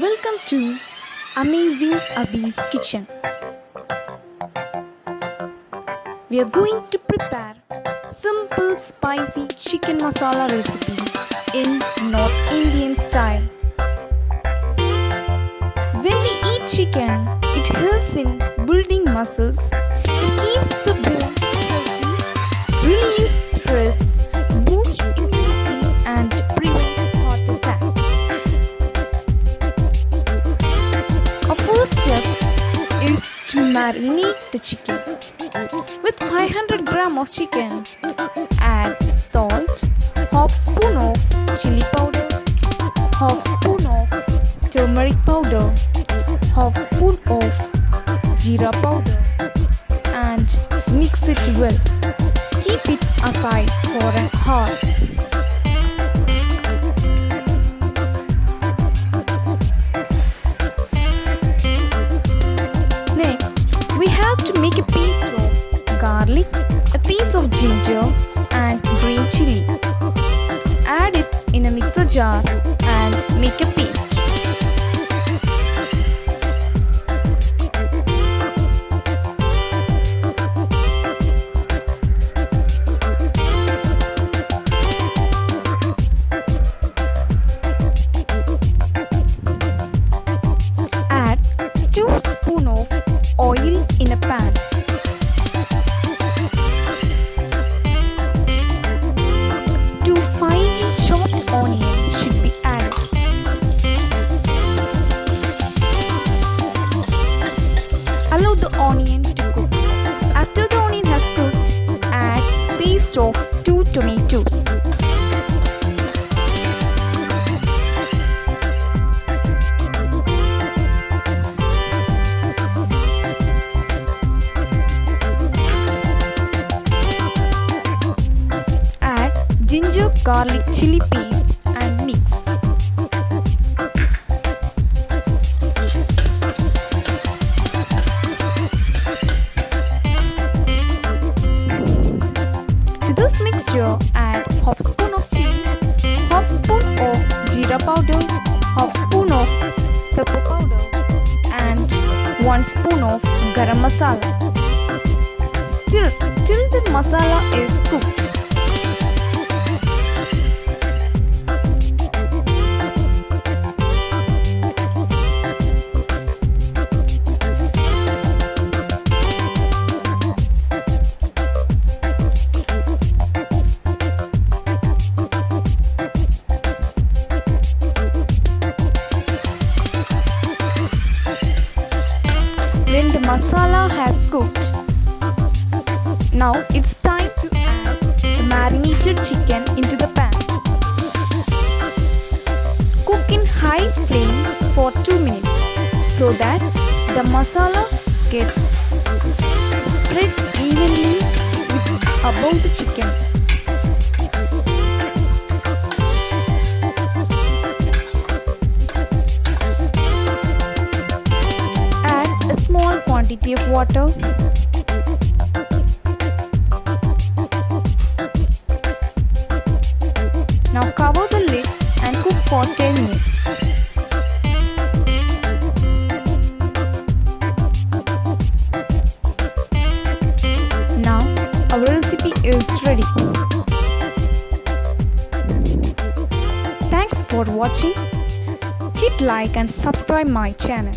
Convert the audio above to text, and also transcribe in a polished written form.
Welcome to Amazing Abby's Kitchen. We are going to prepare simple spicy chicken masala recipe in North Indian style. When we eat chicken, it helps in building muscles, it keeps the bone healthy, relieves stress, boosts immunity and prevents heart attack. Our first step is to marinate the chicken. With 500 gram of chicken, add salt, half spoon of chilli powder, half spoon of turmeric powder, half spoon of jeera powder and mix it well. Keep it aside for an hour. Next, we have to make a paste of garlic, a piece of ginger and green chilli. Add it in a mixer jar and make a paste. Add 2 spoons of oil in a pan. Two finely chopped onions should be added. Allow the onion to cook. After the onion has cooked, add paste of 2 tomatoes. Add ginger garlic chili paste and mix. To this mixture, add half spoon of chili, half spoon of jeera powder, half spoon of pepper powder and 1 spoon of garam masala. Stir till the masala is cooked. When the masala has cooked, now it's time to add the marinated chicken into the pan. Cook in high flame for 2 minutes so that the masala gets spread evenly above the chicken. Add a small quantity of water. Now cover the lid and cook for 10 minutes. Now our recipe is ready. Thanks for watching. Hit like and subscribe my channel.